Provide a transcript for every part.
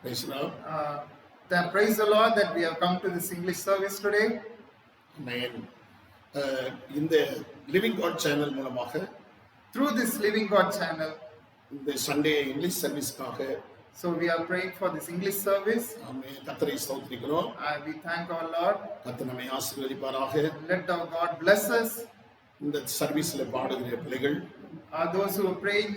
Praise the Lord. Praise the Lord that we have come to this English service today. Amen. இந்த living God channel மூலமாக Through this Living God channel, இந்த Sunday English சர்வீஸ்க்காக so we are praying for this English service. Amen. கர்த்தரை ஸ்தோத்திரிக்கிறோம். We thank our Lord. கர்த்தர் நம்மை ஆசீர்வதிப்பாராக. Let our God bless us. இந்த சர்வீஸ்ல பாடுகிற பிள்ளைகள், Those who are praying,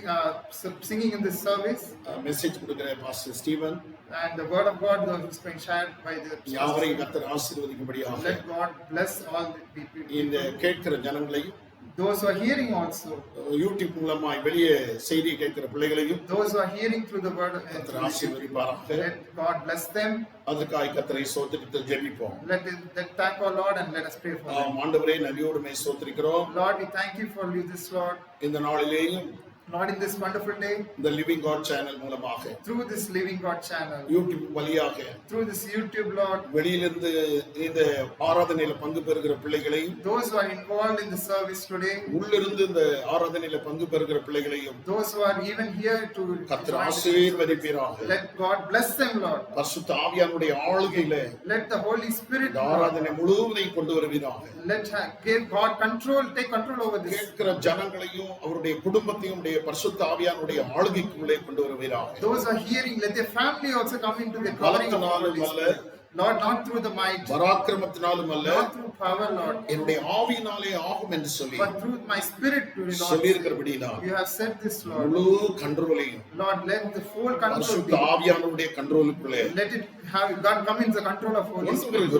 singing in this service, message கொடுக்கிற pastor Steven, and the word of God that is being shared by the யாவரையும் கர்த்தர் ஆசீர்வதிக்கும்படியாக let God bless all the people. இந்த கேட்கிற ஜனங்களை, Those who are hearing also, YouTube மூலமாய் வெளியே செய்தியை கேட்கிற பிள்ளைகளையும் those who are hearing through the word, கர்த்தர் ஆசீர்வதிப்பாராக. let God bless them. அதற்காக கர்த்தரை ஸ்தோத்திரித்து ஜெபிப்போம். Let thank our Lord and let us pray for them. ஆண்டவரே, நன்றியோடு மை ஸ்தோத்திரிக்கிறோம். Lord, we thank you for this, Lord. இந்த நாளிலேயும் Lord, in this wonderful day, the living God channel மூலமாக, through this Living God channel, YouTube வழியாக, through this YouTube, Lord, வெளியிலிருந்து இந்த ஆராதனையில பங்கு பெறுகிற பிள்ளைகளையும், those who are involved in the service today, உள்ளிருந்து இந்த ஆராதனையில பங்கு பெறுகிற பிள்ளைகளையும் those who are even here to கர்த்தர் ஆசீர்வதிப்பீராக. let God bless them, Lord. பரிசுத்த ஆவியானுடைய ஆளுகையில Let the Holy Spirit, இந்த ஆராதனை முழுவதையும் கொண்டு வருவீராக. let give God control, take control over this. கேட்கிற ஜனங்களையும் அவருடைய குடும்பத்தையும் பரிசுத்த ஆவியானுடைய ஆளுகைக்குள்ளே கொண்டு வருவீராக. Those are hearing, let their family also come into the covering of the Holy Spirit. Lord, not through the might, பராக்கிரமத்தினாலும் அல்ல, not through power, Lord, என்னுடைய ஆவியினாலே ஆகும் என்று சொல்லி but through my spirit, Lord. சொல்லியிருக்கிறபடினால் You have said this, Lord. முழு கண்ட்ரோலையும், Lord, let the full control பரிசுத்த be. ஆவியானுடைய கண்ட்ரோலுக்குள்ளே Let it have God come in the control of Holy Spirit.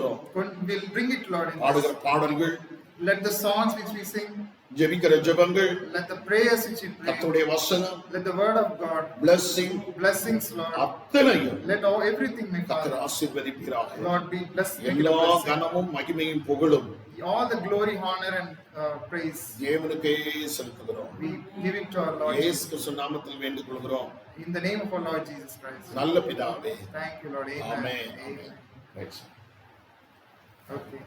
We'll bring it, Lord. பாடுகிற பாடல்கள், Let the songs which we sing, ஜெபிக்கிற ஜெபங்கள், let the prayers which we pray, கர்த்தருடைய வசனம், let the word of God, blessings, Lord, அத்தனையும் let everything may கர்த்தர் Father, ஆசீர்வதிப்பீராக. Lord, be blessed. எல்லா கனமும் மகிமையும் புகழும் All the glory, honor and praise தேவனுக்கே செலுத்துகிறோம். we give it to our Lord இயேசு கிறிஸ்து நாமத்தில் வேண்டிக் கொள்கிறோம். in the name of our Lord Jesus Christ. நல்ல பிதாவே. Thank you, Lord. Amen. Amen. Praise. Okay.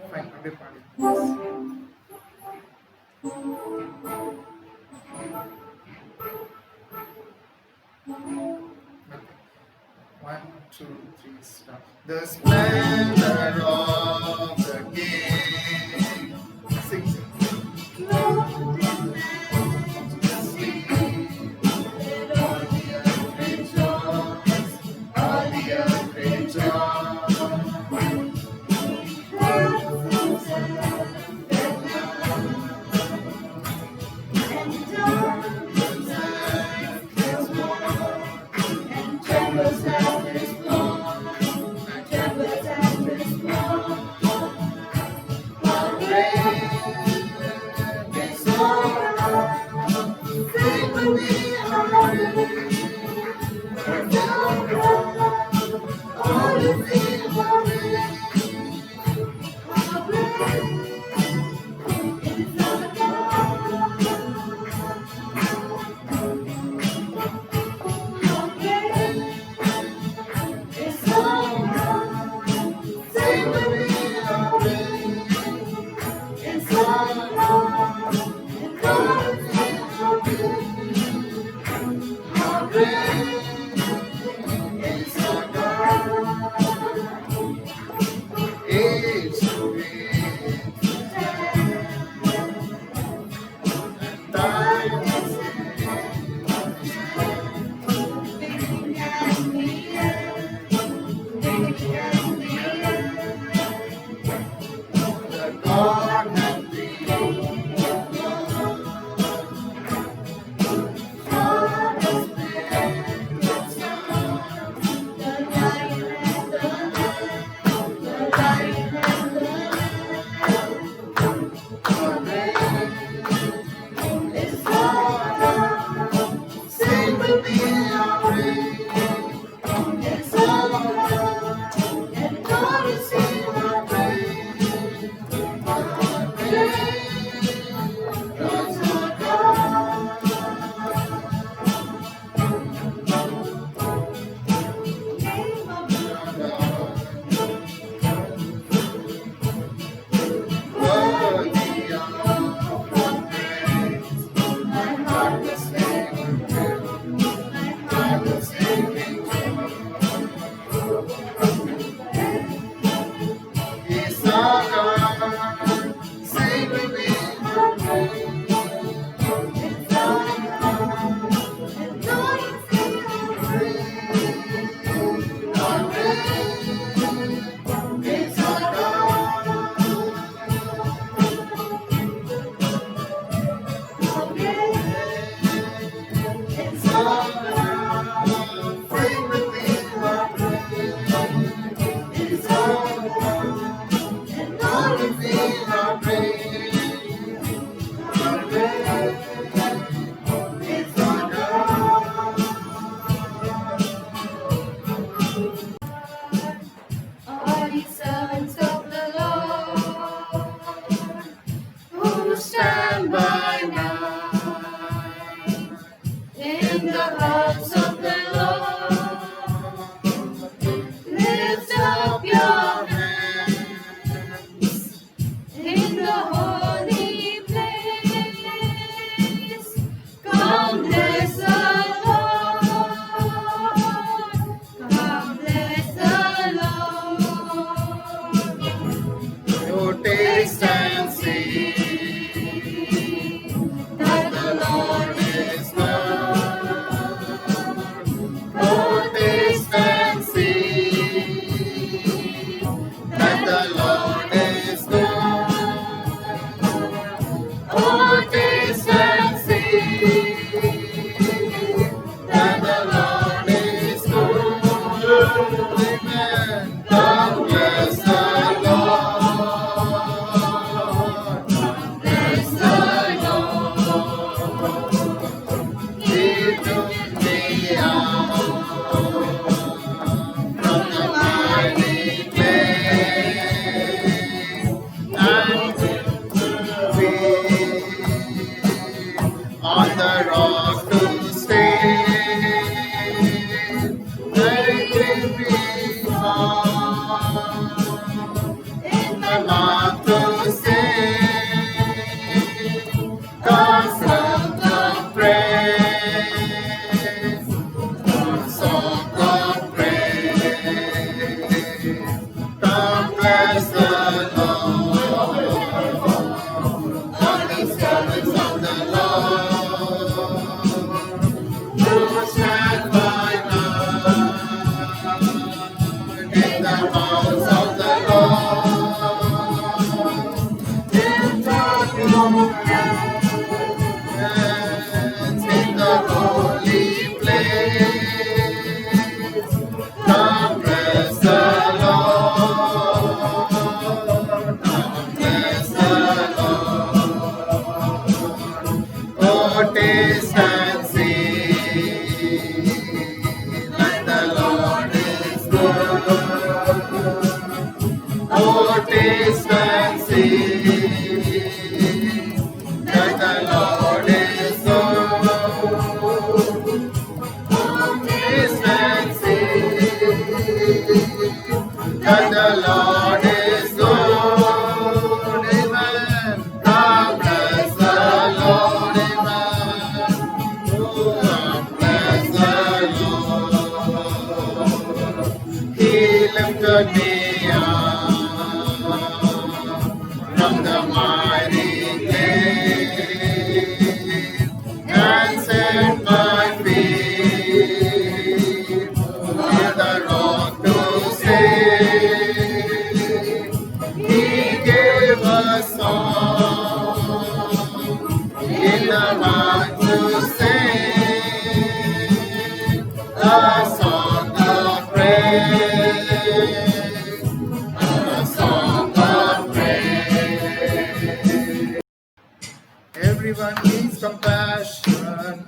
Fine. Okay, fine. One, two, three, start. The splendor of the King. Sing. All ye servants of the Lord, who stand by night in the house of the Lord, lift up your hands in the holy place. Come bless the Lord. Come bless the Lord. Oh, taste and see That the Lord is good. Oh, taste and see that the Lord is good. Oh, taste and see that the Lord is good. Amen. Come bless the Lord. bless the Lord. He took me out from the mighty clay and on the rock to stay. Let it be found In the the mouth to say, God's song of praise, God's song of praise. Come bless the Lord, all the servants of the Lord, who stand by night in the house of the Lord. Lift up your hands in the holy place. Come bless the Lord. Come bless the Lord. Oh, taste and see that the Lord is good. Oh, taste and see that the Lord is good. Oh, taste and see that the Lord is good. Amen. God bless the Lord. Amen. Oh, God bless the Lord. He lifted me up from the mighty clay and set my feet on the rock to stay. He gave us song in the mouth to sing, a song of praise, a song of praise. Everyone needs compassion,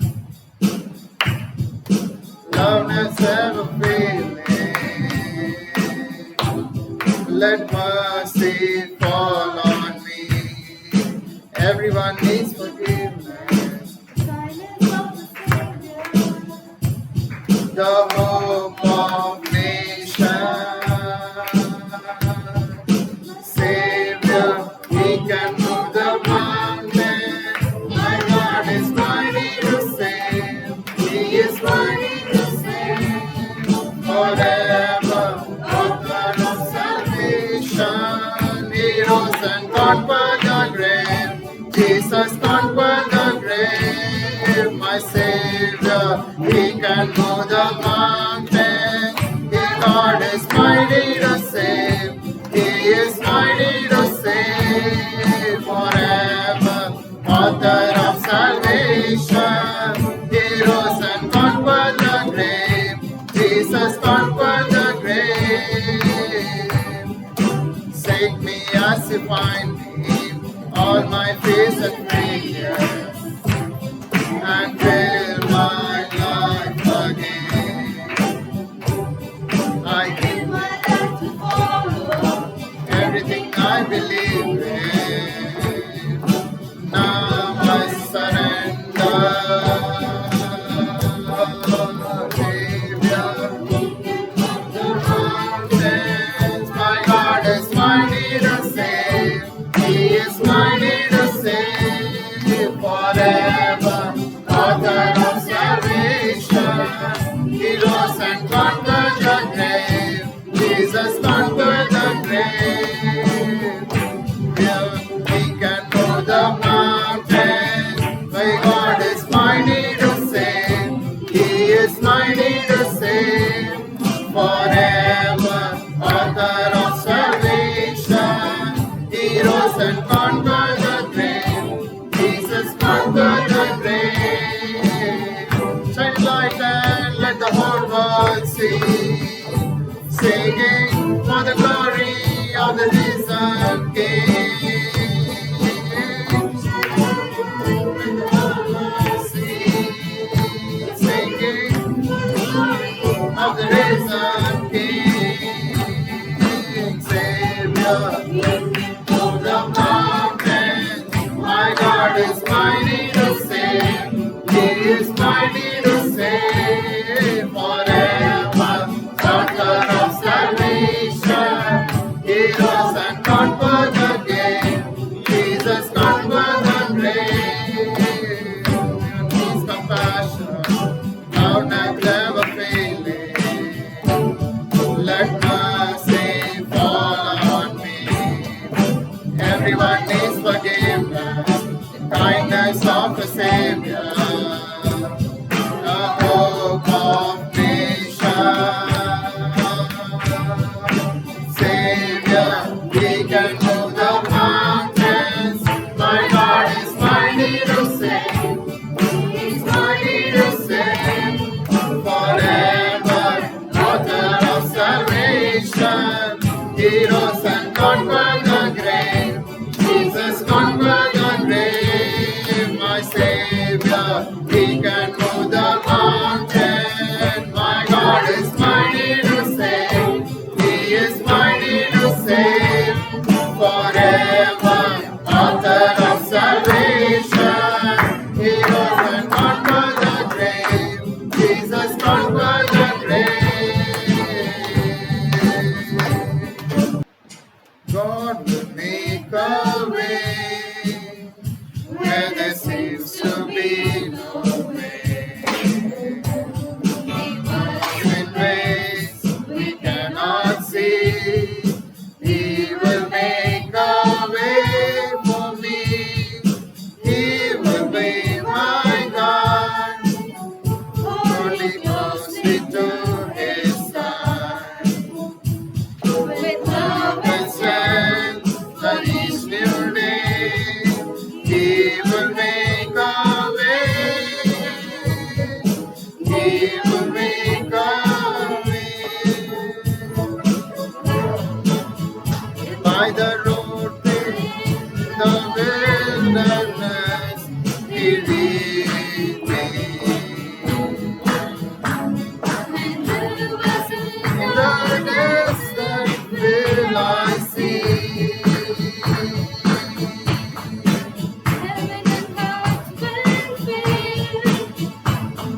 love that's ever failing. Let mercy fall on me. Everyone needs forgiveness. silence of the Savior, The hope of nations. Savior, He can move the mountain. My God is mighty to save. He is mighty to save. Forever, author of salvation. He rose and conquered the grave. Jesus conquered the grave. My Savior, He can move the mountain. His God is mighty to save. He is mighty to save. Forever, author of salvation. He rose and conquered divinely all my fears and fears and fill my life again. I give My life to follow. everything I believe in. Now I surrender. Savior, mountains, my God is mighty to save. He is mighty to save forever. Author of salvation, He rose and conquered the grave. Jesus conquered the grave. He can move the mountains. My God is mighty to save. He is mighty to save forever. Author of salvation, He rose and conquered the grave. Jesus conquered the grave. Shine light and let the whole world see. Singing for the glory of the risen King. Singing of the risen King. Savior, move the mountains. My God is mighty to save. He is mighty to save forever. Author of salvation, He rose and conquered the grave. Jesus conquered the grave. His compassion, now never failing. Let mercy fall on me. Everyone needs forgiveness, kindness of the Savior, the hope of nations. Savior, He can move the mountains. My God is mighty to save. He's mighty to save forever. Author of salvation, He rose and conquered the grave. Jesus conquered the grave. My Savior, He can move the mountain. My God is mighty to save. He is mighty to save forever. Author of salvation, He rose and conquered the grave. Jesus conquered the grave. God will make a way where there seems to be no way. In ways we cannot see, He will make a way for me. He will be my God, only closely to His side. With love And strength for each new day, He will make a way. He will make a way. By the road in the wilderness, He lead me. In the desert will I see.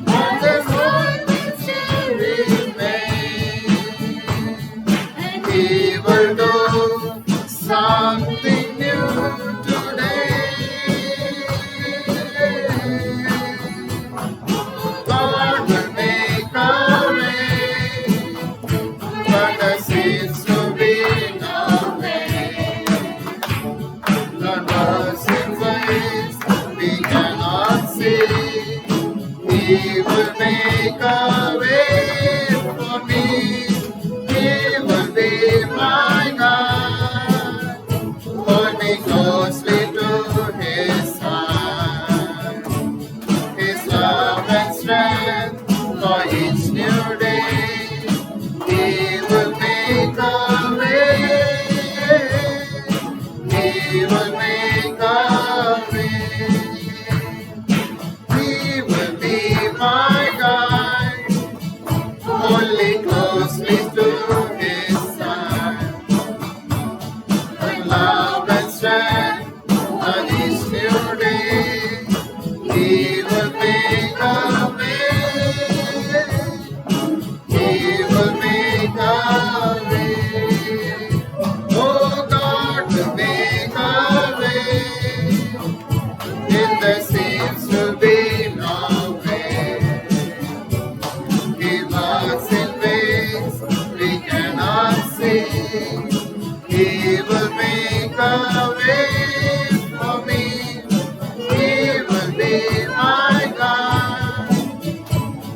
And the Lord will still remain. He will do something new today. God will make a way, but there seems to be no way. The mercy's ways we cannot see. He will make a way for me. He will be my God. Hold me closely to His side. His love and strength for each new day. He will make a way. He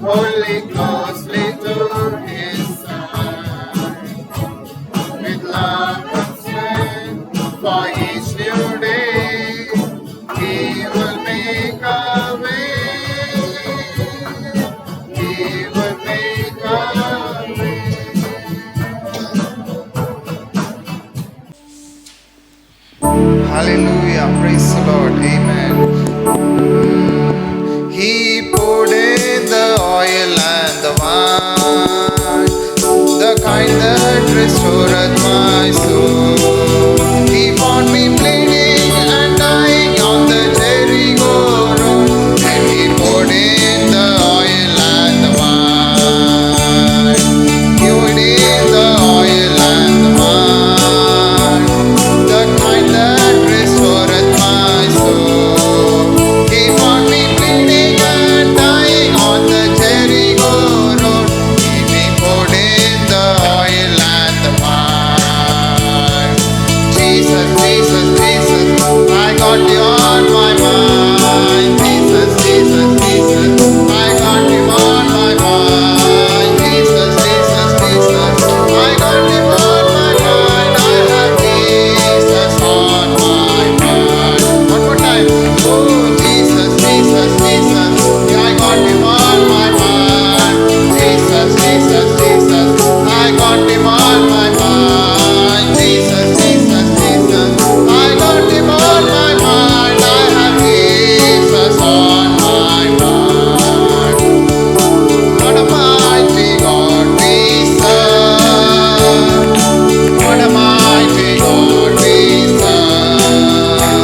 Holy closely to his side. With love and strength for each new day, he will make a way. He will make a way. Hallelujah. Praise the Lord. Amen. He poured in the oil and the wine, the kind that restoreth my soul. He found me bleeding and dying on the Jericho road, and he poured in the oil and the wine. He poured in the oil and the wine, the kind that restoreth my soul. He found me bleeding and dying on the Jericho road. He poured in the oil and the wine. Jesus, Jesus, Jesus, I got you on my mind. Jesus, Jesus, Jesus, I got you on my mind. Jesus, Jesus, Jesus, I got you on my mind. I have Jesus on my mind. One more time. Oh, Jesus, Jesus, Jesus, I got him on my mind. Jesus, Jesus, Jesus, I got him on my mind. Jesus, Jesus, Jesus, I got him on my mind. I have Jesus on my mind. What a mighty God we serve. What a mighty God we serve.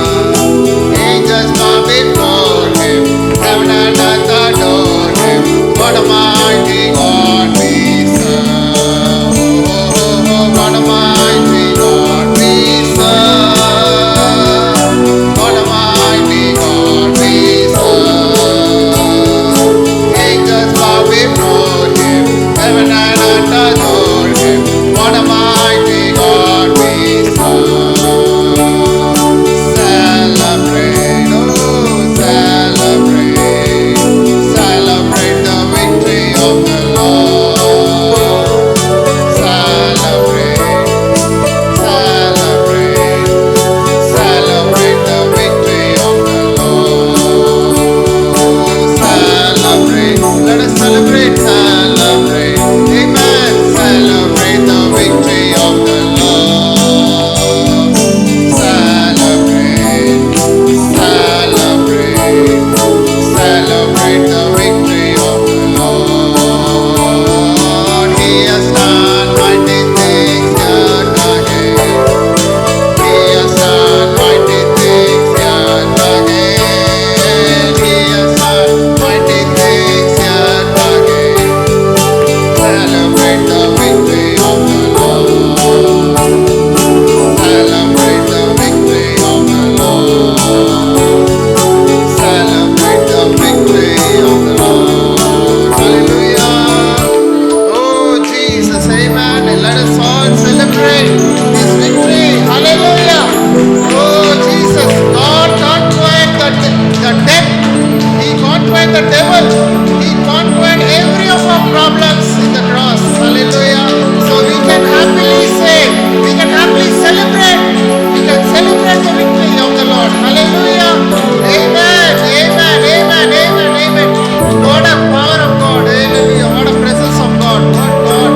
Angels bow before him, heaven and earth adore him. What a mighty God we serve. Oh, oh, oh, what a mighty God we serve. What a mighty God we serve. Angels bow before him, heaven and earth adore him. What a mighty God we serve. Celebrate, oh celebrate, celebrate the victory of the Lord. Celebrate, celebrate, celebrate the victory of the Lord. Celebrate, let us celebrate, celebrate, amen. Celebrate the victory of the Lord. Celebrate, celebrate, celebrate the victory of the Lord. He has done mighty things yet again. He has done mighty things yet again. He has done mighty things yet again. Celebrate the victory of the Lord. Celebrate the victory of the Lord. Celebrate the victory of the Lord. Hallelujah. Oh Jesus, amen. And let us all celebrate this victory. Hallelujah. Oh Jesus, God conquered the death. He conquered the devil. He conquered every of our problems in the cross. Hallelujah. So we can happily say, we can happily celebrate. We can celebrate the victory of the Lord. Hallelujah. Amen. Amen. Amen. Amen. Amen. What a power of God. Hallelujah. What a presence of God. What God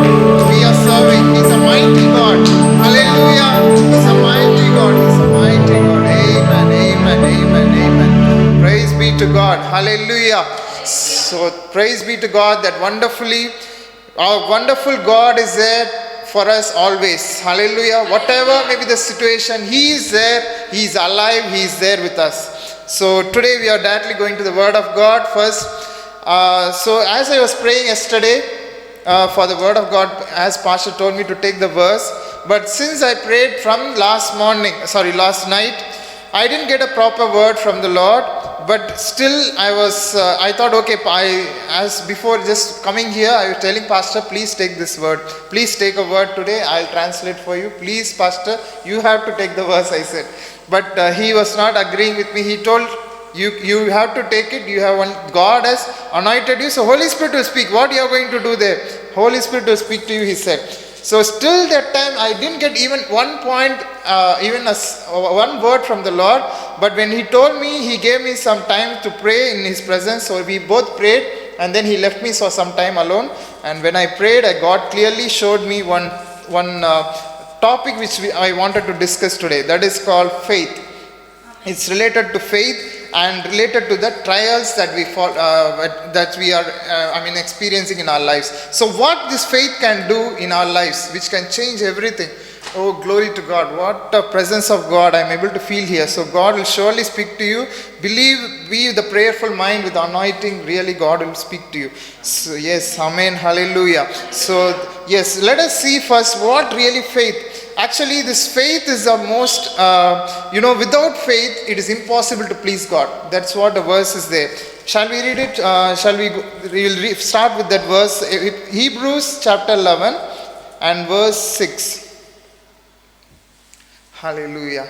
we are serving. He's a mighty God. Hallelujah. He's a mighty God. He's a mighty God. Amen. Amen. Amen. Amen. Praise be to God. Hallelujah. So praise be to God that wonderfully, our wonderful God is there for us always. Hallelujah. Whatever may be the situation, He is there. He is alive. He is there with us. So today we are directly going to the Word of God first. So as I was praying yesterday for the Word of God, as Pastor told me to take the verse, but since I prayed from last night, I didn't get a proper word from the Lord. But still I thought, okay, as before just coming here, I was telling Pastor, please take this word. Please take a word today. I'll translate for you. Please, Pastor, you have to take the verse, I said. But he was not agreeing with me. He told, You have to take it. You have one, God has anointed you. So Holy Spirit will speak. What you are going to do there? Holy Spirit will speak to you, he said. So still that time I didn't get even one point, one word from the Lord. But when he told me, he gave me some time to pray in his presence. So we both prayed, and then he left me for some time alone. And when I prayed, God clearly showed me one topic which I wanted to discuss today. That is called faith. It's related to faith and related to the trials that we are experiencing in our lives. So what this faith can do in our lives, which can change everything. Oh, glory to God. What a presence of God I'm able to feel here. So God will surely speak to you. Believe, be the prayerful mind with anointing. Really, God will speak to you. So yes, amen, hallelujah. So yes, let us see first what really faith. Actually, this faith is the most, without faith, it is impossible to please God. That's what the verse is there. Shall we read it? We will start with that verse. Hebrews chapter 11 and verse 6. Hallelujah.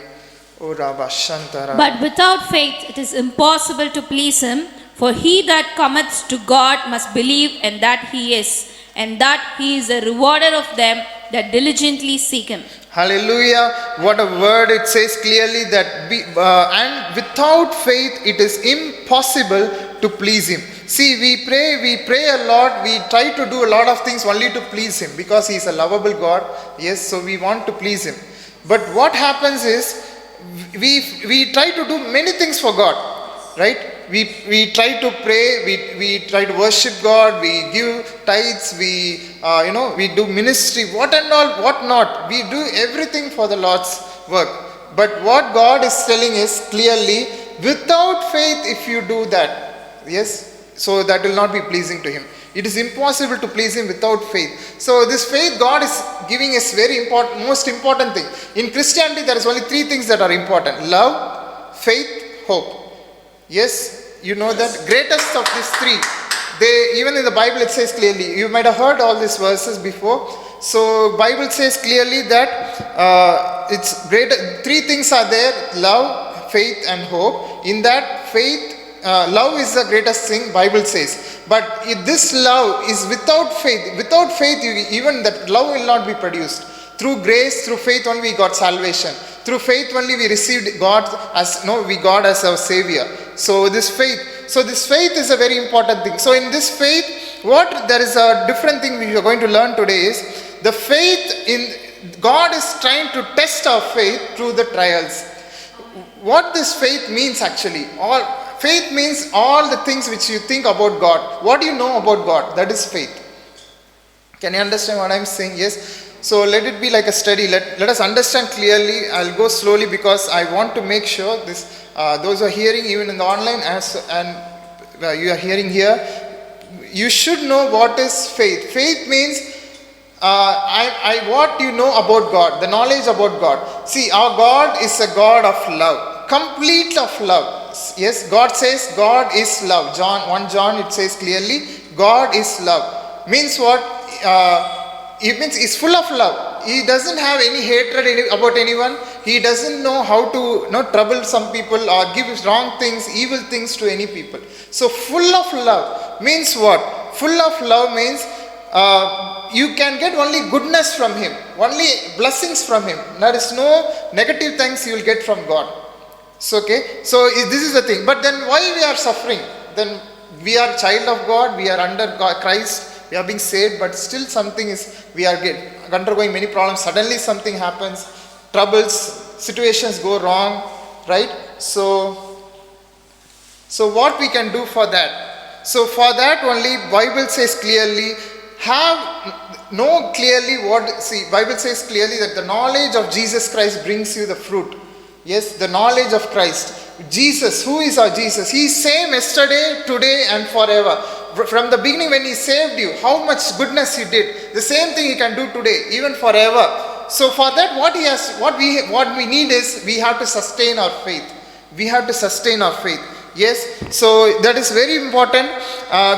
Oh, Rabba Shantara. But without faith it is impossible to please him, for he that cometh to God must believe and that he is, and that he is a rewarder of them that diligently seek him. Hallelujah. What a word. It says clearly that and without faith it is impossible to please him. See, we pray a lot, we try to do a lot of things only to please him because he is a lovable God. Yes, so we want to please him. But what happens is we try to do many things for God, right? We try to pray, we try to worship God, we give tithes, we do ministry, what not. We do everything for the Lord's work. But what God is telling is clearly, without faith, if you do that, yes, so that will not be pleasing to him. It is impossible to please him without faith. So this faith God is giving is very important, most important thing. In Christianity, there is only three things that are important: love, faith, hope. Yes, you know that greatest of these three. Even in the Bible it says clearly. You might have heard all these verses before. So Bible says clearly that it's greater. Three things are there: love, faith, and hope. In that faith, love is the greatest thing, Bible says. But if this love is without faith. Without faith, even that love will not be produced. Through grace, through faith only we got salvation. Through faith only we received God as our Savior. So this faith is a very important thing. So in this faith, there is a different thing we are going to learn today is the faith in God is trying to test our faith through the trials. What this faith means actually, faith means all the things which you think about God. What do you know about God? That is faith. Can you understand what I'm saying? Yes. So let it be like a study. Let us understand clearly. I'll go slowly because I want to make sure this. Those who are hearing even in the online you are hearing here, you should know what is faith. Faith means what you know about God, the knowledge about God. See, our God is a God of love, complete of love. Yes, God says God is love. 1 John it says clearly, God is love. Means what? It means he's full of love. He doesn't have any hatred about anyone. He doesn't know how to trouble some people or give wrong things, evil things to any people. So full of love means what? Full of love means you can get only goodness from him, only blessings from him. There is no negative things you will get from God. So so this is the thing. But then why we are suffering? Then we are child of God, we are under Christ. We are being saved, but still something is, we are undergoing many problems. Suddenly something happens, troubles, situations go wrong, right? So what we can do for that? So for that only, Bible says clearly, Bible says clearly that the knowledge of Jesus Christ brings you the fruit. Yes, the knowledge of Christ. Jesus, who is our Jesus? He is same yesterday, today and forever. From the beginning when he saved you, how much goodness he did. The same thing he can do today, even forever. So for that what we need is we have to sustain our faith. We have to sustain our faith. Yes, so that is very important.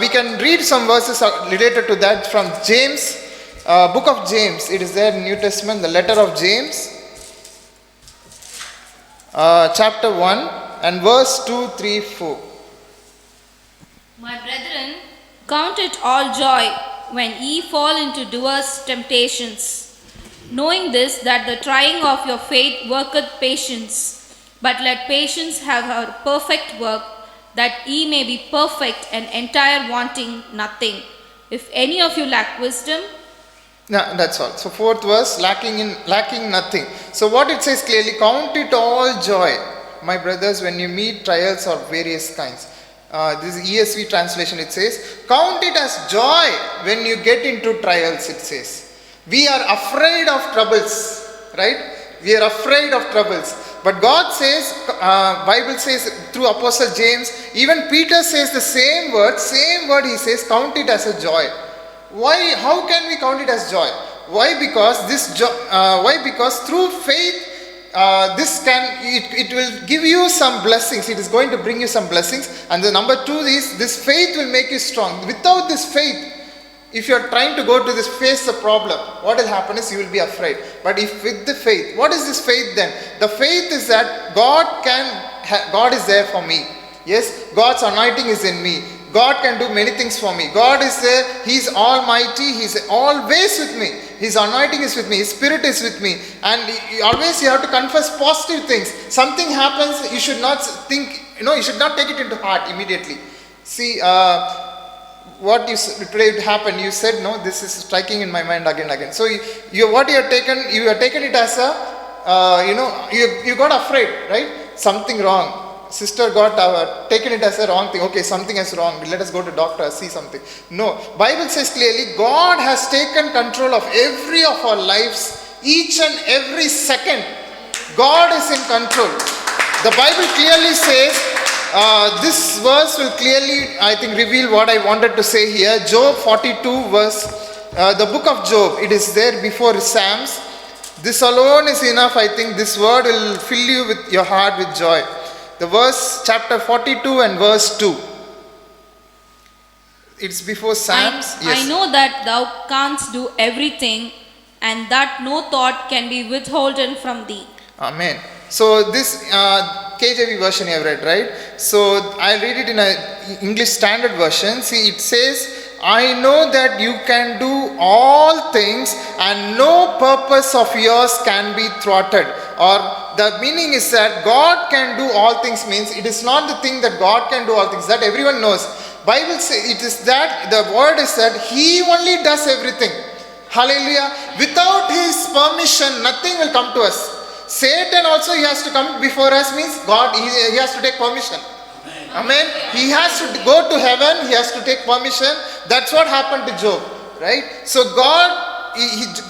We can read some verses related to that from James, book of James. It is there in New Testament, the letter of James, chapter 1. and verse 2, 3, 4. My brethren, count it all joy when ye fall into diverse temptations, knowing this, that the trying of your faith worketh patience. But let patience have her perfect work, that ye may be perfect and entire, wanting nothing. If any of you lack wisdom, Yeah, that's all. So fourth verse, lacking nothing. So what it says clearly, count it all joy, my brothers, when you meet trials of various kinds. This is ESV translation. It says, count it as joy when you get into trials. It says, we are afraid of troubles, right? We are afraid of troubles. But God says, Bible says through Apostle James, even Peter says the same word he says, count it as a joy. Why? How can we count it as joy? Why? Because because through faith, it will give you some blessings. It is going to bring you some blessings. And the number two is, this faith will make you strong. Without this faith, if you are trying to go to this face the problem, what will happen is you will be afraid. But if with the faith, what is this faith then? The faith is that God is there for me. Yes, God's anointing is in me. God can do many things for me. God is there. He's almighty. He's always with me. His anointing is with me. His spirit is with me. And always you have to confess positive things. Something happens, you should not think, you should not take it into heart immediately. See, what you today happened, you said, no, this is striking in my mind again. So you have taken it as you got afraid, right? Something wrong. Sister got taken it as a wrong thing. Okay, something is wrong. Let us go to doctor, see something. No, Bible says clearly, God has taken control of every of our lives, each and every second. God is in control. The Bible clearly says, this verse will clearly, I think, reveal what I wanted to say here. Job 42 verse, the book of Job, it is there before Psalms. This alone is enough. I think this word will fill you with your heart with joy. The verse, chapter 42 and verse 2. It's before Psalms. Yes. I know that thou canst do everything, and that no thought can be withholden from thee. Amen. So this KJV version you have read, right? So I'll read it in a English Standard Version. See, it says, I know that you can do all things and no purpose of yours can be thwarted. Or the meaning is that God can do all things means it is not the thing that God can do all things. That everyone knows. Bible says it is that the word is that He only does everything. Hallelujah. Without His permission, nothing will come to us. Satan also, he has to come before us, means God, he has to take permission. Amen. He has to go to heaven, he has to take permission. That's what happened to Job, right? So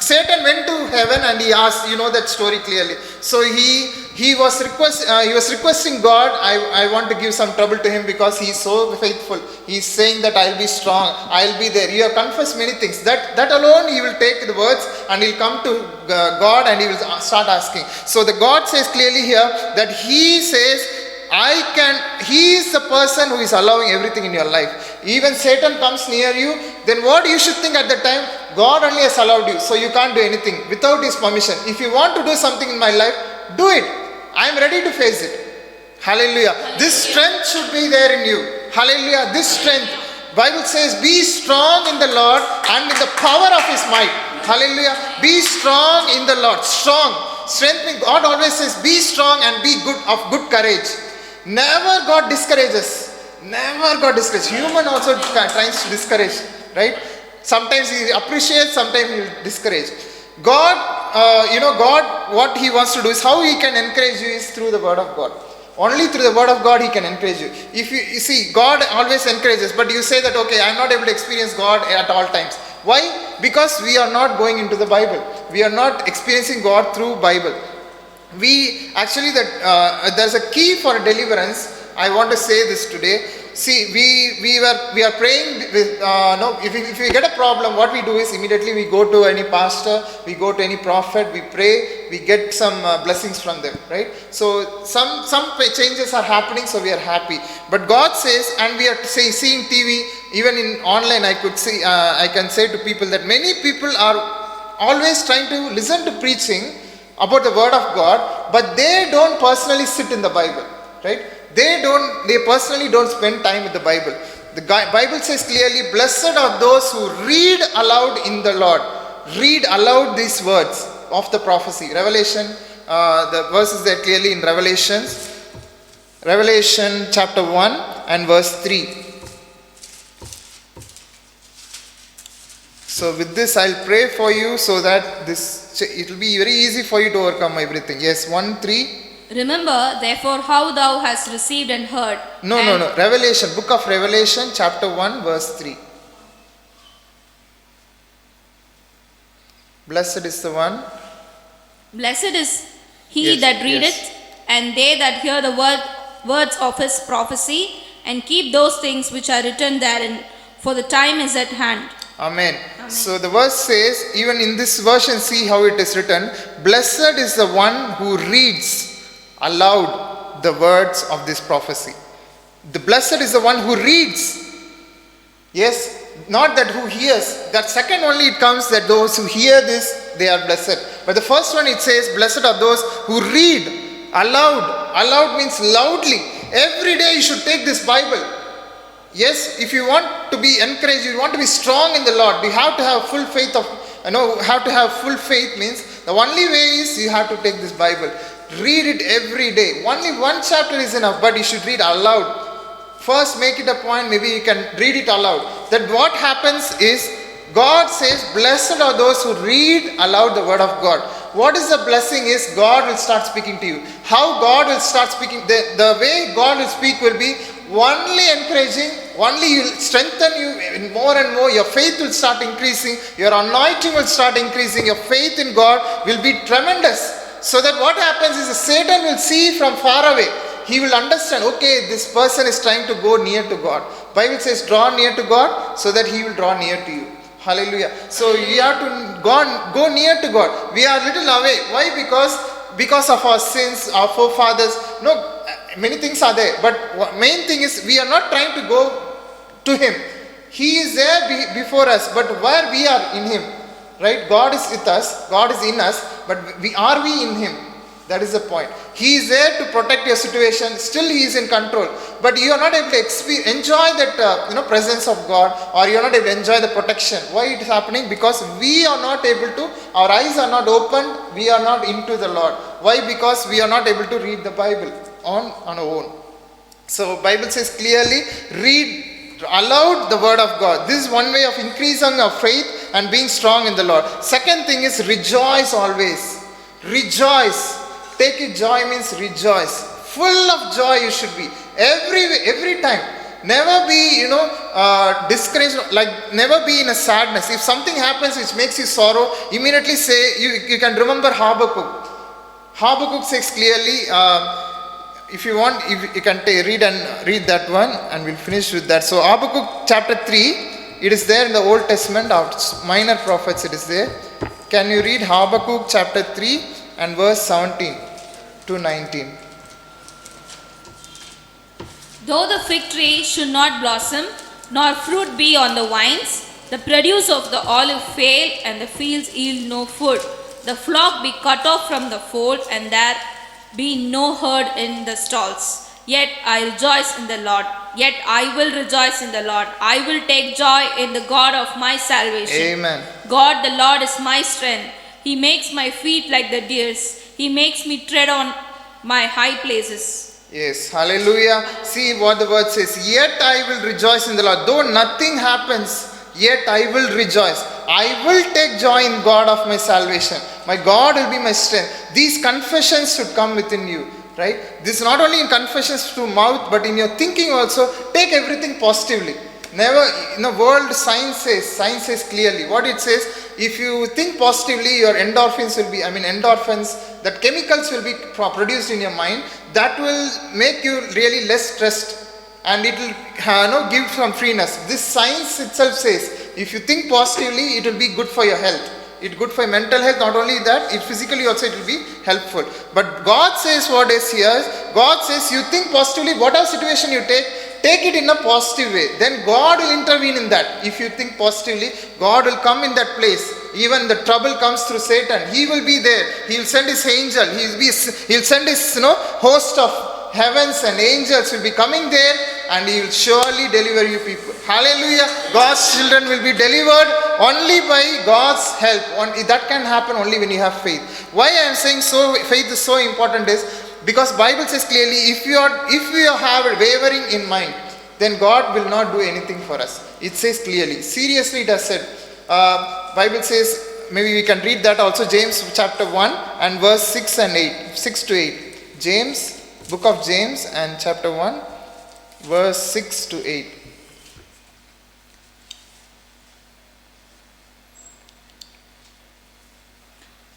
Satan went to heaven and he asked, you know that story clearly. So he was requesting God, I want to give some trouble to him because he is so faithful. He is saying that I'll be strong, I'll be there. You have confessed many things. That alone he will take the words and he'll come to God and he will start asking. So the God says clearly here that he says, he is the person who is allowing everything in your life. Even Satan comes near you, then what you should think at that time, God only has allowed you, so you can't do anything without His permission. If you want to do something in my life, do it. I am ready to face it. Hallelujah. This strength should be there in you. Hallelujah. This strength. Bible says, be strong in the Lord and in the power of His might. Hallelujah. Be strong in the Lord. Strong. Strength. God always says, be strong and be of good courage. Never God discourages. Never God discourages. Human also tries to discourage, right? Sometimes he appreciates, sometimes he will discourage. God, God, what He wants to do is how He can encourage you is through the Word of God. Only through the Word of God He can encourage you. If you see, God always encourages, but you say that, okay, I am not able to experience God at all times. Why? Because we are not going into the Bible. We are not experiencing God through Bible. We actually, there's a key for deliverance. I want to say this today. See, we are praying with, if we get a problem, what we do is immediately we go to any pastor, we go to any prophet, we pray, we get some blessings from them, right? So some changes are happening, so we are happy. But God says, and we are seeing TV, even in online, I can say to people that many people are always trying to listen to preaching about the Word of God, but they don't personally sit in the Bible, right? they personally don't spend time with the Bible. The Bible says clearly, blessed are those who read aloud in the Lord. Read aloud these words of the prophecy. Revelation, the verses there clearly in Revelation chapter 1 and verse 3. So with this I'll pray for you so that it will be very easy for you to overcome everything. Yes, 1:3. Remember, therefore, how thou hast received and heard. No. Revelation, book of Revelation, chapter 1, verse 3. Blessed is the one. Blessed is he Yes, that readeth, yes. and they that hear the words of his prophecy, and keep those things which are written therein, for the time is at hand. Amen. So the verse says, even in this version, see how it is written. Blessed is the one who reads aloud the words of this prophecy. The blessed is the one who reads. Yes, not that who hears. That second only it comes that those who hear this, they are blessed. But the first one it says, blessed are those who read aloud. Aloud means loudly. Every day you should take this Bible. Yes, if you want to be encouraged, you want to be strong in the Lord, you have to have full faith have to have full faith means the only way is you have to take this Bible. Read it every day. Only one chapter is enough, but you should read aloud. First make it a point, maybe you can read it aloud. Then what happens is, God says, blessed are those who read aloud the word of God. What is the blessing is, God will start speaking to you. How God will start speaking, the way God will speak will be only encouraging, only He will strengthen you more and more. Your faith will start increasing, your anointing will start increasing, your faith in God will be tremendous. So that what happens is, Satan will see from far away. He will understand, okay, this person is trying to go near to God. Bible says, draw near to God so that He will draw near to you. Hallelujah. So you have to go near to God. We are little away. Why? Because of our sins, our forefathers. No, many things are there. But main thing is, we are not trying to go to Him. He is there before us. But where we are in Him, right? God is with us. God is in us. But are we in Him? That is the point. He is there to protect your situation. Still He is in control. But you are not able to enjoy that presence of God, or you are not able to enjoy the protection. Why it is happening? Because we are not able to, our eyes are not opened, we are not into the Lord. Why? Because we are not able to read the Bible on our own. So Bible says clearly, read aloud the word of God. This is one way of increasing our faith and being strong in the Lord. Second thing is, rejoice always. Rejoice. Take it, joy means rejoice. Full of joy you should be. Every time. Never be, discouraged, like never be in a sadness. If something happens which makes you sorrow, immediately say, you can remember Habakkuk. Habakkuk says clearly, if you want, if you can read that one, and we'll finish with that. So Habakkuk chapter 3, it is there in the Old Testament, of minor prophets it is there. Can you read Habakkuk chapter 3 and verse 17 to 19? Though the fig tree should not blossom, nor fruit be on the vines, the produce of the olive fail, and the fields yield no food, the flock be cut off from the fold, and there be no herd in the stalls. Yet I rejoice in the Lord. Yet I will rejoice in the Lord. I will take joy in the God of my salvation. Amen. God the Lord is my strength. He makes my feet like the deer's. He makes me tread on my high places. Yes, hallelujah. See what the word says. Yet I will rejoice in the Lord. Though nothing happens, yet I will rejoice. I will take joy in God of my salvation. My God will be my strength. These confessions should come within you, right? This is not only in confessions to mouth, but in your thinking also. Take everything positively. Never, world science says clearly. What it says, if you think positively, your endorphins, that chemicals will be produced in your mind, that will make you really less stressed, and it will give some freeness. This science itself says, if you think positively, it will be good for your health. It's good for mental health. Not only that, it physically also it will be helpful. But God says what is here. God says you think positively, whatever situation you take it in a positive way. Then God will intervene in that. If you think positively, God will come in that place. Even the trouble comes through Satan, He will be there. He will send His angel. He'll send His host of heavens and angels will be coming there, and He will surely deliver you people. Hallelujah. God's children will be delivered only by God's help. That can happen only when you have faith. Why I am saying so faith is so important is because Bible says clearly, if you have a wavering in mind, then God will not do anything for us. It says clearly. Seriously it has said. Bible says, maybe we can read that also, James chapter 1 and verse 6 to 8. James, book of James and chapter 1, verse 6 to 8.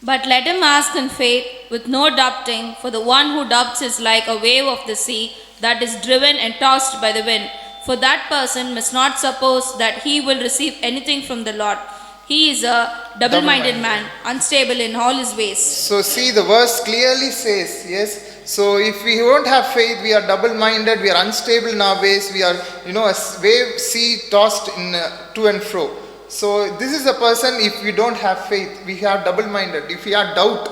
But let him ask in faith with no doubting, for the one who doubts is like a wave of the sea that is driven and tossed by the wind. For that person must not suppose that he will receive anything from the Lord. He is a double-minded man, unstable in all his ways. So see, the verse clearly says, yes, so if we won't have faith, we are double-minded, we are unstable in our ways, we are, a wave sea tossed in to and fro. So this is a person, if we don't have faith, we are double-minded. If we have doubt,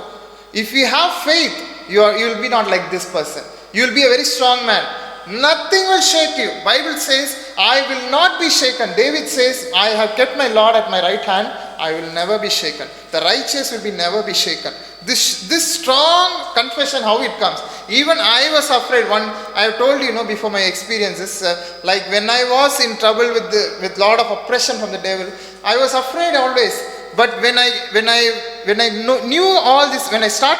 if we have faith, you will be not like this person. You will be a very strong man. Nothing will shake you. Bible says, I will not be shaken. David says, I have kept my Lord at my right hand. I will never be shaken. The righteous will never be shaken. This strong confession, how it comes. Even I was afraid. I have told you, before my experiences, like when I was in trouble with lot of oppression from the devil, I was afraid always. But when I knew all this, when I start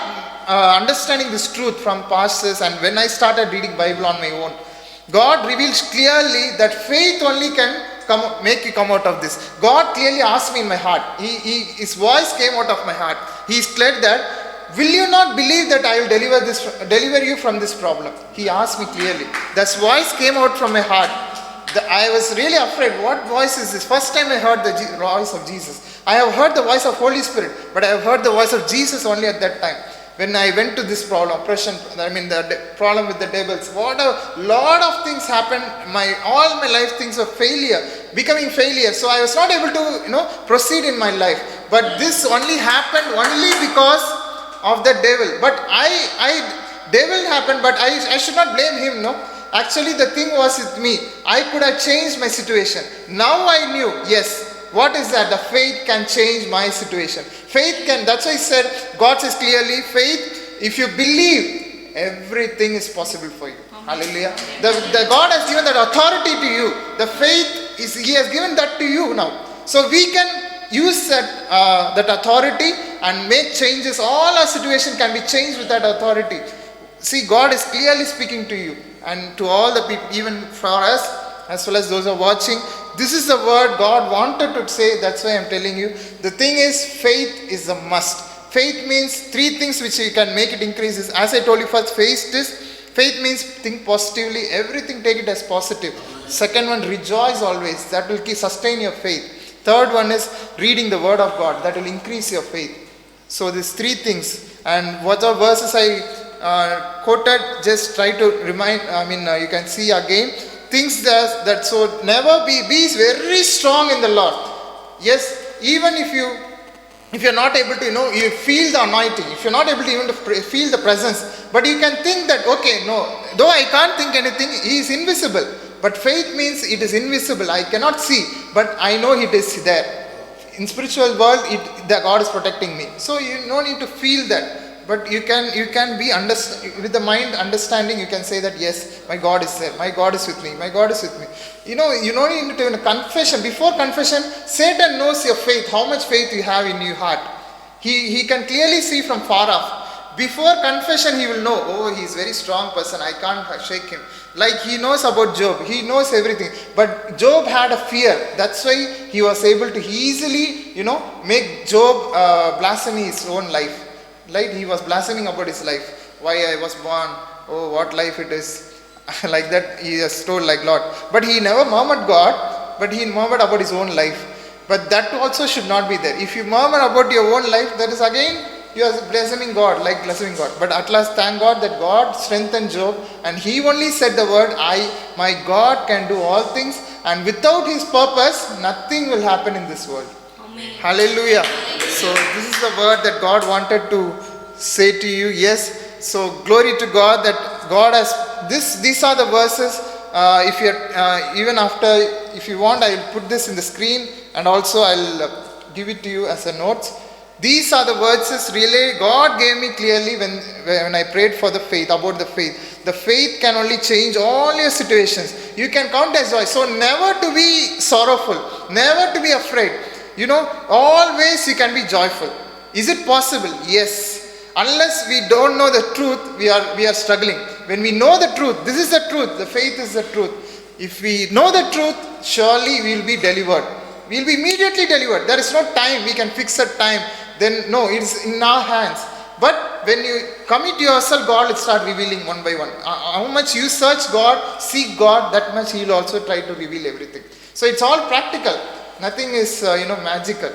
understanding this truth from pastors, and when I started reading Bible on my own, God reveals clearly that faith only can make you come out of this. God clearly asked me in my heart. His voice came out of my heart. He declared that, will you not believe that I will deliver you from this problem? He asked me clearly. That voice came out from my heart. I was really afraid. What voice is this? First time I heard the voice of Jesus. I have heard the voice of Holy Spirit, but I have heard the voice of Jesus only at that time. When I went to this problem, oppression, the problem with the devils, what a lot of things happened. All my life things were becoming failure. So I was not able to, proceed in my life. But this only happened only because of the devil. But devil happened, but I should not blame him, no. Actually, the thing was with me. I could have changed my situation. Now I knew, yes. What is that? The faith can change my situation. Faith can, that's why I said, God says clearly, faith, if you believe, everything is possible for you. Amen. Hallelujah. The God has given that authority to you. The faith, He has given that to you now. So we can use that authority and make changes. All our situation can be changed with that authority. See, God is clearly speaking to you and to all the people, even for us, as well as those who are watching. This is the word God wanted to say. That's why I'm telling you. The thing is, faith is a must. Faith means three things which you can make it increases. As I told you first, faith means think positively. Everything take it as positive. Second one, rejoice always. That will sustain your faith. Third one is reading the word of God. That will increase your faith. So these three things. And what are verses I quoted, just try to remind, you can see again. Things that so never be very strong in the Lord. Yes, even if you're not able to, you feel the anointing. If you're not able to even feel the presence, but you can think that, okay, no, though I can't think anything, He is invisible. But faith means it is invisible. I cannot see, but I know it is there. In spiritual world, the God is protecting me. So you don't need to feel that. But you can be with the mind understanding. You can say that yes, my God is there. My God is with me. My God is with me. You don't need to confession. Before confession, Satan knows your faith. How much faith you have in your heart. He can clearly see from far off. Before confession, he will know. Oh, he is a very strong person. I can't shake him. Like he knows about Job. He knows everything. But Job had a fear. That's why he was able to easily, make Job blaspheme his own life. Like he was blaspheming about his life. Why I was born. Oh, what life it is. Like that he has told like Lord. But he never murmured God. But he murmured about his own life. But that also should not be there. If you murmur about your own life, that is again you are blaspheming God, like blaspheming God. But at last, thank God that God strengthened Job. And he only said the word, my God can do all things. And without his purpose, nothing will happen in this world. Amen. Hallelujah. So this is the word that God wanted to say to you. Yes. So glory to God that God has these are the verses. If you even after, if you want, I will put this in the screen, and also I'll give it to you as a note. These are the verses really God gave me clearly when I prayed for the faith, about the faith. The faith can only change all your situations. You can count as joy. So never to be sorrowful, never to be afraid. Always you can be joyful. Is it possible? Yes. Unless we don't know the truth, we are struggling. When we know the truth, this is the truth, the faith is the truth. If we know the truth, surely we will be delivered. We will be immediately delivered. There is no time, we can fix a time. Then no, it's in our hands. But when you commit yourself, God will start revealing one by one. How much you search God, seek God, that much He will also try to reveal everything. So it's all practical. Nothing is magical.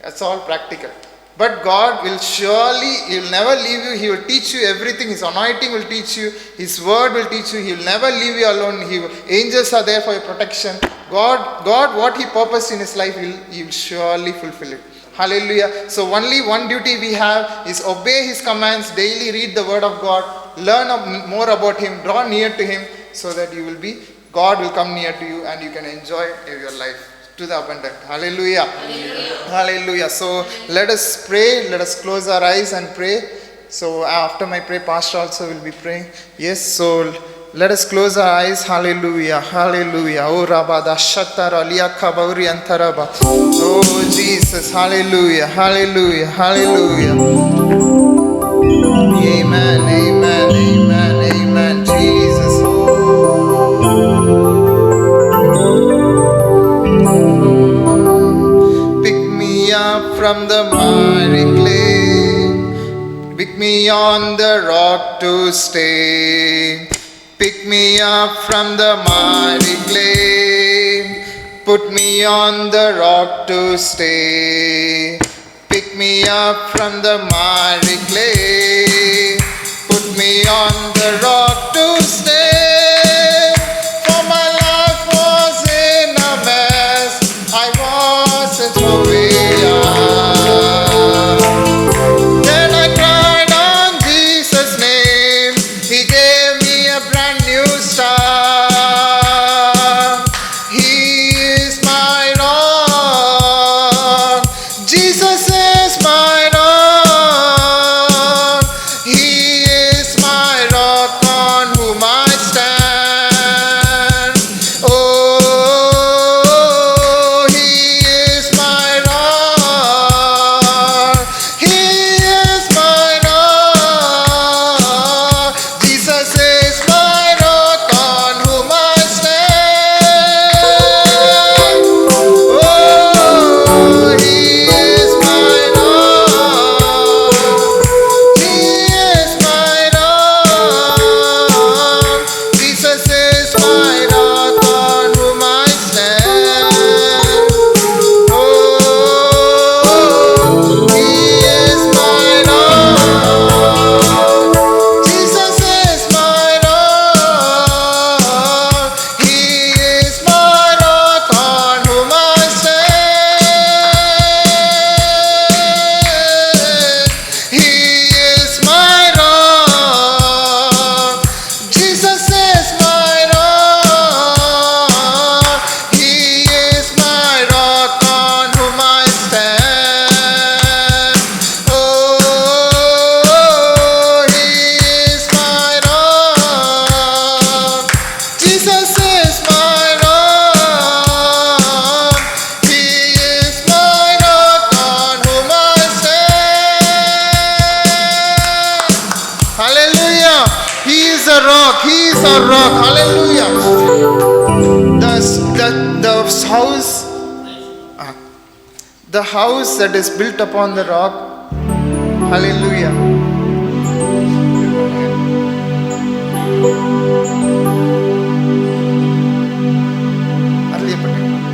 It's all practical. But God will surely, He will never leave you. He will teach you everything. His anointing will teach you. His word will teach you. He will never leave you alone. Angels are there for your protection. God, what He purposed in His life, He will surely fulfill it. Hallelujah. So only one duty we have is obey His commands, daily read the word of God, learn more about Him, draw near to Him, so that God will come near to you and you can enjoy your life to the abundant. Hallelujah. Hallelujah. Hallelujah. So let us pray. Let us close our eyes and pray. So after my prayer, Pastor also will be praying. Yes, so let us close our eyes. Hallelujah. Hallelujah. Oh Rabada Shatara Liaka Bauri Antaraba. Oh Jesus. Hallelujah. Hallelujah. Hallelujah. Amen. Amen. Amen. Amen. Jesus. Pick me up from the miry clay. Pick me on the rock to stay. Pick me up from the miry clay, put me on the rock to stay. Pick me up from the miry clay, put me on the rock to stay. For my life was in a mess, I was a failure. Then I cried on Jesus' name, He gave me a brand new start. He is my rock. Jesus is my rock. He is my rock on whom I stand. Oh, He is my rock. He is my rock. Jesus is my rock on whom I stand. Oh, He is my rock. He is my rock. Jesus is my rock on whom I stand. Oh, He is my rock. Jesus is my rock. He is my rock on whom I stand. He is my rock. Jesus is my rock. He is my rock on whom I stand. Oh, He is my rock. Jesus is my rock. He is my rock on whom I stand. Hallelujah. He is a rock. He is a rock. Hallelujah. The house that is built upon the rock. Hallelujah.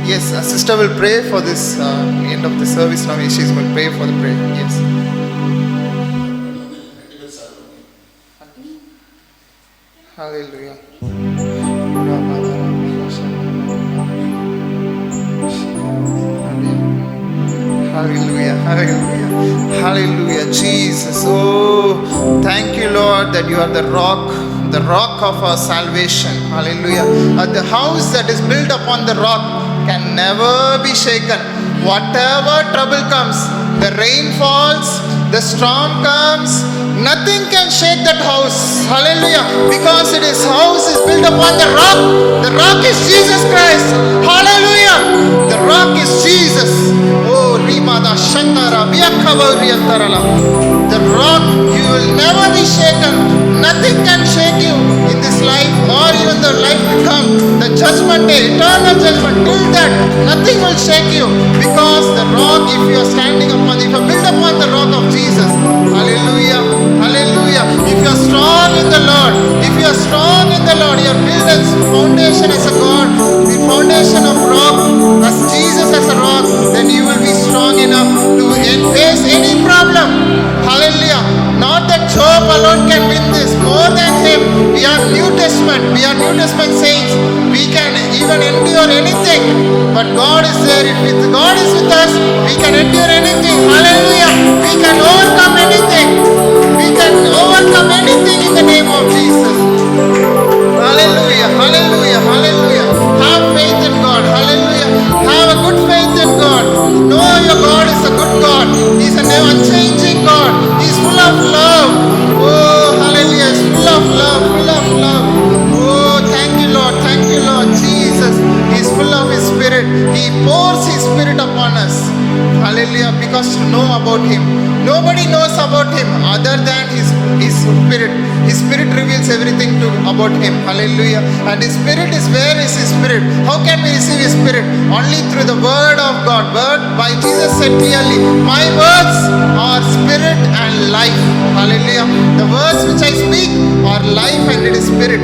Yes, a sister will pray for this end of the service now. She is going to pray for the prayer. Yes. Hallelujah. Hallelujah. Hallelujah. Hallelujah. Jesus. Oh, thank you, Lord, that you are the rock the rock of our salvation. Hallelujah. The house that is built upon the rock can never be shaken. Whatever trouble comes, the rain falls, the storm comes, nothing can shake that house. Hallelujah. Because its house is built upon the rock. The rock is Jesus Christ. Hallelujah. The rock is Jesus. Oh, Rimada Shantara Vyakhavariyantarala. The rock, you will never be shaken. Nothing can shake you in this life or even the life to come. The judgment day, eternal judgment, till that, nothing will shake you. Because the rock, if you are standing upon, if you are built upon the rock of Jesus, hallelujah, hallelujah. If you are strong in the Lord, if you are strong in the Lord, your building foundation as a God, the foundation of rock, as Jesus as a rock, then you will be strong enough to face any problem. Hallelujah. Not that Job alone can win this, more than him. We are New Testament, we are New Testament saints. We can even endure anything. But God is there. If God is with us, we can endure anything. Hallelujah. We can overcome anything. We can overcome anything in the name of Jesus. Hallelujah, hallelujah, hallelujah. Have faith in God. Hallelujah. Have a good faith in God. Know your God is a good God. He's a never-changing God. He's full of love. Oh, hallelujah. He's full of love, full of love. Oh, thank you, Lord. Thank you, Lord. Jesus is full of His Spirit. He pours His Spirit upon us. Hallelujah. Because to know about Him. Nobody knows about Him other than His Spirit. His Spirit reveals everything about Him. Hallelujah. And His Spirit is, where is His Spirit? How can we receive His Spirit? Only through the Word of God. Word, by Jesus said clearly, my words are Spirit and life. Hallelujah. The words which I speak are life and it is Spirit.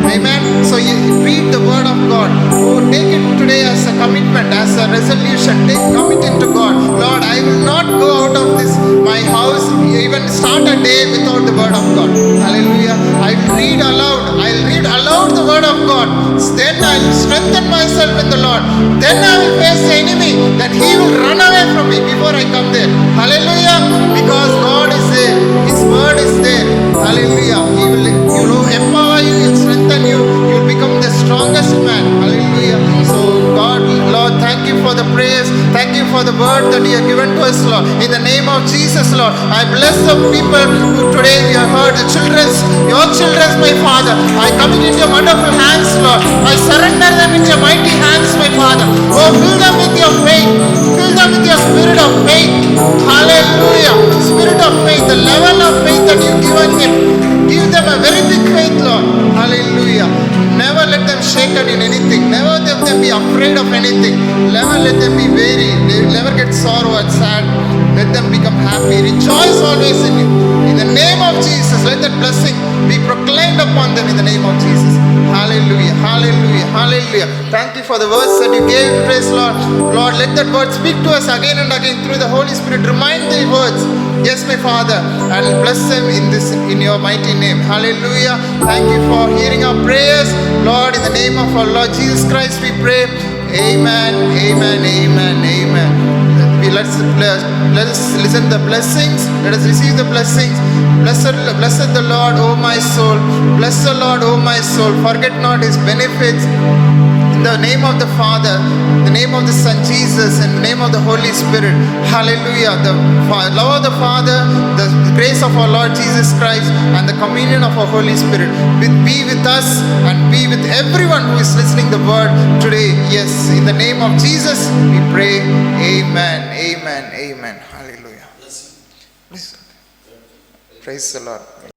Amen. So you read the Word of God. Oh, take it today as a commitment, as a resolution. Commit it to God. Lord, I will not go out of this, my house, even start a day without the Word of God. Hallelujah. I will read aloud. I'll read aloud the Word of God. Then I'll strengthen myself in the Lord. Then I will face the enemy, that he will run away from me before I come there. Hallelujah. Because God is there. His Word is there. Hallelujah. He will empower you. He will strengthen you. You will become the strongest man. Hallelujah. So God, Lord, thank you for the prayers. Thank you for the word that you have given to us, Lord. In the name of Jesus, Lord, I bless the people who today we have heard, the children's, your children's, my Father. I commit into your wonderful hands, Lord. I surrender them into your mighty hands, my Father. Oh, fill them with your faith. Fill them with your spirit of faith. Hallelujah. Spirit of faith, the level of faith that you've given him. Give them a very big faith, Lord. Hallelujah. Never let them shaken in anything. Never let them be afraid of anything. Never let them be weary. They will never get sorrow and sad. Let them become happy. Rejoice always in you. In the name of Jesus, let that blessing be proclaimed upon them in the name of Jesus. Hallelujah. Hallelujah. Hallelujah. Thank you for the words that you gave. Praise Lord. Lord, let that word speak to us again and again through the Holy Spirit. Remind the words. Yes, my Father, and bless them in your mighty name. Hallelujah. Thank you for hearing our prayers. Lord, in the name of our Lord Jesus Christ, we pray. Amen, amen, amen, amen. Let's listen to the blessings. Let us receive the blessings. Blessed the Lord, O my soul. Bless the Lord, O my soul. Forget not His benefits. In the name of the Father, the name of the Son Jesus, and the name of the Holy Spirit. Hallelujah. The love of the Father, the grace of our Lord Jesus Christ, and the communion of our Holy Spirit be with us and be with everyone who is listening the word today. Yes, in the name of Jesus, we pray. Amen. Amen. Amen. Hallelujah. Praise the Lord.